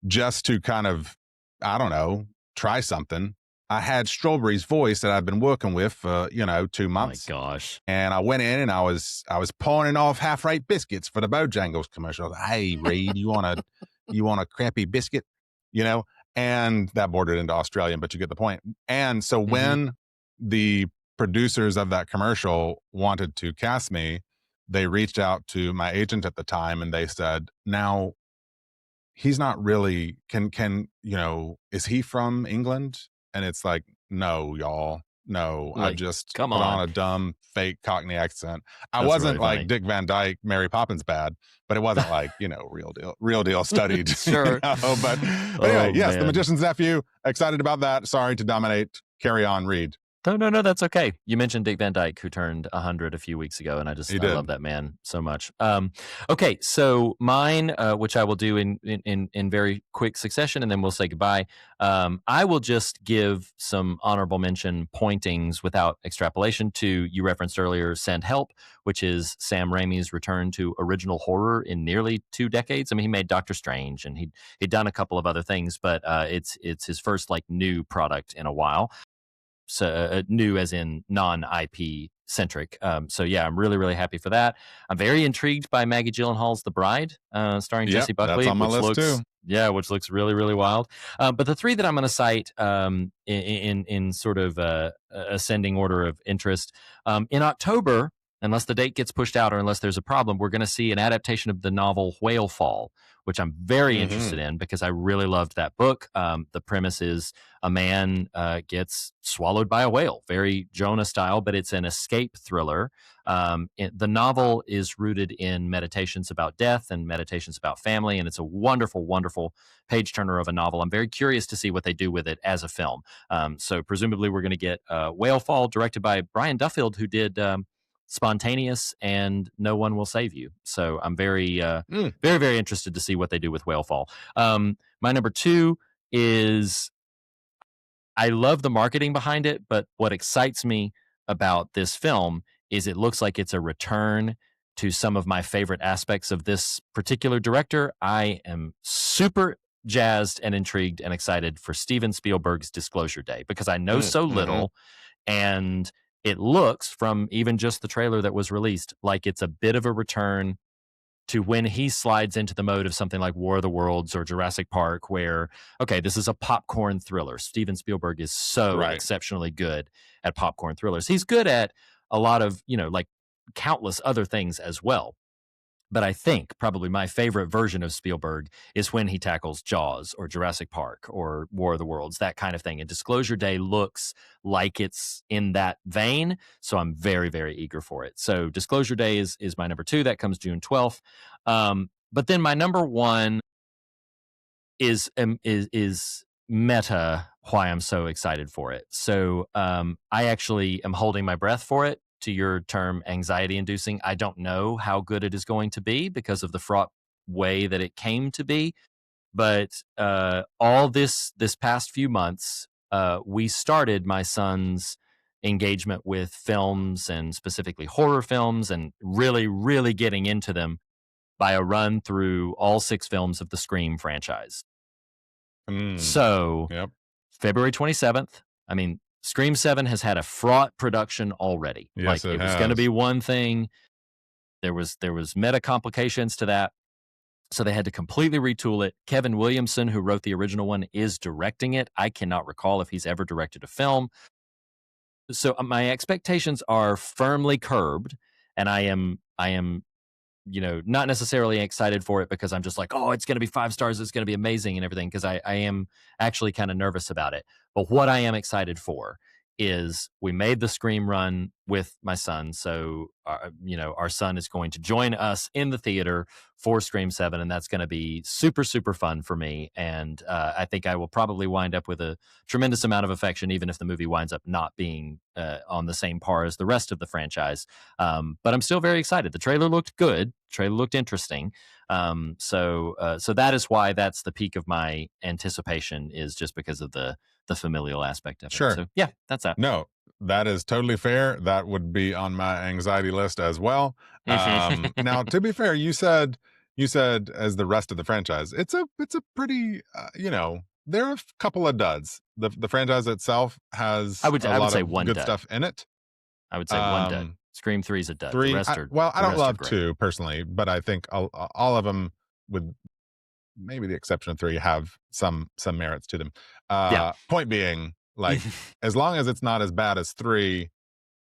just to kind of, I don't know, try something, I had Strawberry's voice that I've been working with for 2 oh my months, gosh. and I went in and I was pawning off half-rate biscuits for the Bojangles commercial. Hey, Reed, you want a crappy biscuit, you know? And that bordered into Australian, but you get the point. And so Mhm. when the producers of that commercial wanted to cast me, they reached out to my agent at the time and they said, "Now, he's not really is he from England?" And it's like, "No, y'all. No, I Like, just come put on on. a dumb fake Cockney accent." I That's wasn't really like funny. Dick Van Dyke, Mary Poppins bad, but it wasn't like, real deal studied, Sure. But anyway, Oh, yes, The man. Magician's Nephew, excited about that. Sorry to dominate. Carry on, Reed. No, no, no, that's okay. You mentioned Dick Van Dyke, who turned 100 a few weeks ago, and He I did. love that man so much. Okay, so mine, which I will do in very quick succession, and then we'll say goodbye. I will just give some honorable mention pointings without extrapolation to, you referenced earlier, Send Help, which is Sam Raimi's return to original horror in nearly 2 decades. I mean, he made Doctor Strange, and he'd done a couple of other things, but it's his first like new product in a while. So new as in non-IP centric. So yeah, I'm really really happy for that. I'm very intrigued by Maggie Gyllenhaal's The Bride, starring Yep, Jesse that's Buckley, on my which list too. looks really really wild. But the three that I'm going to cite in sort of ascending order of interest, in October. Unless the date gets pushed out or unless there's a problem, we're going to see an adaptation of the novel Whale Fall, which I'm very interested in because I really loved that book. The premise is a man gets swallowed by a whale, very Jonah style, but it's an escape thriller. The novel is rooted in meditations about death and meditations about family, and it's a wonderful, wonderful page turner of a novel. I'm very curious to see what they do with it as a film. So presumably we're going to get Whale Fall, directed by Brian Duffield, who did Spontaneous and No One Will Save You. So I'm very, very, very interested to see what they do with Whale Fall. My number 2 is, I love the marketing behind it, but what excites me about this film is it looks like it's a return to some of my favorite aspects of this particular director, I am super jazzed and intrigued and excited for Steven Spielberg's Disclosure Day, because I know so little, and it looks, from even just the trailer that was released, like it's a bit of a return to when he slides into the mode of something like War of the Worlds or Jurassic Park, where, okay, this is a popcorn thriller. Steven Spielberg is so exceptionally good at popcorn thrillers. He's good at a lot of, like countless other things as well. But I think probably my favorite version of Spielberg is when he tackles Jaws or Jurassic Park or War of the Worlds, that kind of thing. And Disclosure Day looks like it's in that vein. So I'm very, very eager for it. So Disclosure Day is my number 2. That comes June 12th. But then my number 1 is meta, why I'm so excited for it. So I actually am holding my breath for it. To your term, anxiety inducing. I don't know how good it is going to be because of the fraught way that it came to be. But all this past few months, we started my son's engagement with films, and specifically horror films, and really, really getting into them by a run through all 6 films of the Scream franchise. So February 27th, I mean, Scream 7 has had a fraught production already. Yes, it was going to be one thing. There was meta complications to that. So they had to completely retool it. Kevin Williamson, who wrote the original one, is directing it. I cannot recall if he's ever directed a film. So my expectations are firmly curbed, and I am not necessarily excited for it because I'm just like, oh, it's going to be 5 stars. It's going to be amazing and everything, because I am actually kind of nervous about it. But what I am excited for is we made the Scream run with my son. So, our son is going to join us in the theater for Scream 7, and that's going to be super, super fun for me. And I think I will probably wind up with a tremendous amount of affection, even if the movie winds up not being on the same par as the rest of the franchise. But I'm still very excited. The trailer looked good. The trailer looked interesting. So that is why that's the peak of my anticipation, is just because of the familial aspect of it. Sure. So yeah, that's that. No, that is totally fair. That would be on my anxiety list as well. Now, to be fair, you said as the rest of the franchise, it's a pretty, there are a couple of duds. The franchise itself has a lot of good stuff in it. I would say one dud. Scream 3 is a dud. 3, the rest are, I don't love 2 personally, but I think all of them, with maybe the exception of 3, have some merits to them. Point being, like, as long as it's not as bad as 3,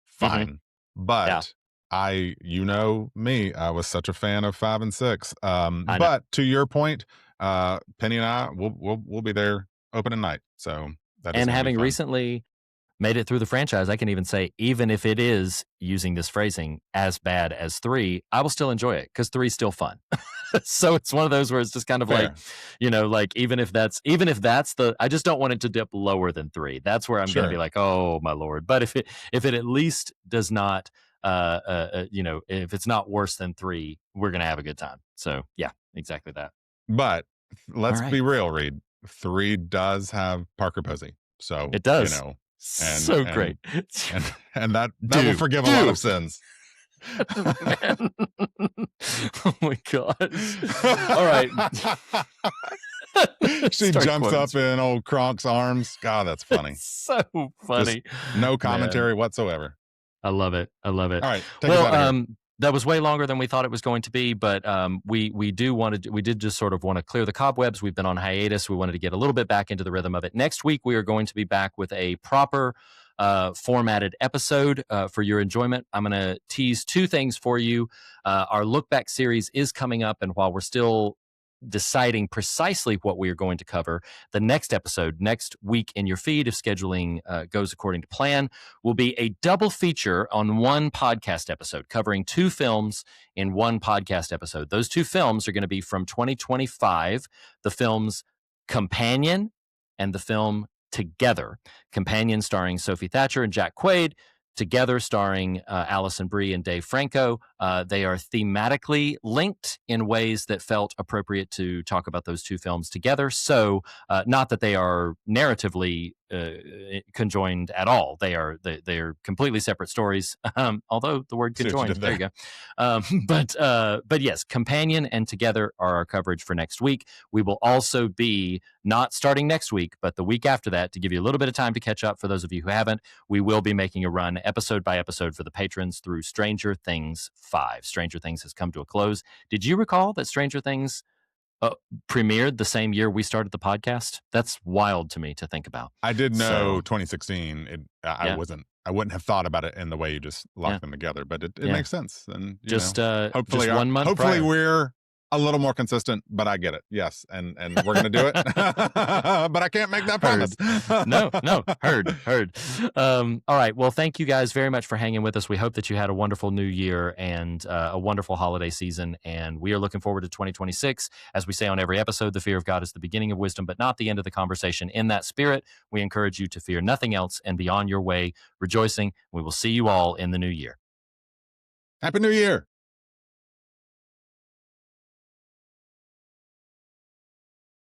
fine. But me, I was such a fan of 5 and 6. But to your point, Penny and I, we'll be there opening night. So that is, and having recently made it through the franchise, I can even say, even if it is, using this phrasing, as bad as 3, I will still enjoy it, because 3 is still fun. So it's one of those where it's just kind of fair. Like even if that's I just don't want it to dip lower than 3. That's where I'm going to be like, oh my Lord. But if it at least does not, if it's not worse than 3, we're going to have a good time. So yeah, exactly that. But let's be real, Reed. 3 does have Parker Posey. So it does. Great. And that will forgive a lot of sins. Oh my gosh. All right. She jumps up in old Kronk's arms. God, that's funny. It's so funny. Just no commentary whatsoever. I love it. All right. Take us out of here. That was way longer than we thought it was going to be, but we did just sort of want to clear the cobwebs. We've been on hiatus. We wanted to get a little bit back into the rhythm of it. Next week, we are going to be back with a proper formatted episode for your enjoyment. I'm going to tease 2 things for you. Our Look Back series is coming up, and while we're still deciding precisely what we are going to cover, the next episode next week in your feed, if scheduling goes according to plan, will be a double feature on one podcast episode, covering 2 films in one podcast episode. Those 2 films are going to be from 2025, the films Companion and the film Together. Companion starring Sophie Thatcher and Jack Quaid, Together starring Alison Brie and Dave Franco. They are thematically linked in ways that felt appropriate to talk about those two films together. So, not that they are narratively conjoined at all. They are completely separate stories. Although the word conjoined, there you go. But yes, companion and together are our coverage for next week. We will also be not starting next week, but the week after that, to give you a little bit of time to catch up for those of you who haven't. We will be making a run episode by episode for the patrons through Stranger Things 5. Stranger Things has come to a close. Did you recall that Stranger Things premiered the same year we started the podcast? That's wild to me to think about. I did know 2016. I wouldn't have thought about it in the way you just locked them together, but it makes sense. And hopefully, just 1 month. Hopefully, we're a little more consistent. But I get it. Yes, and we're gonna do it. But I can't make that promise. No, heard. All right. Well, thank you guys very much for hanging with us. We hope that you had a wonderful new year and a wonderful holiday season. And we are looking forward to 2026. As we say on every episode, the fear of God is the beginning of wisdom, but not the end of the conversation. In that spirit, we encourage you to fear nothing else and be on your way rejoicing. We will see you all in the new year. Happy New Year.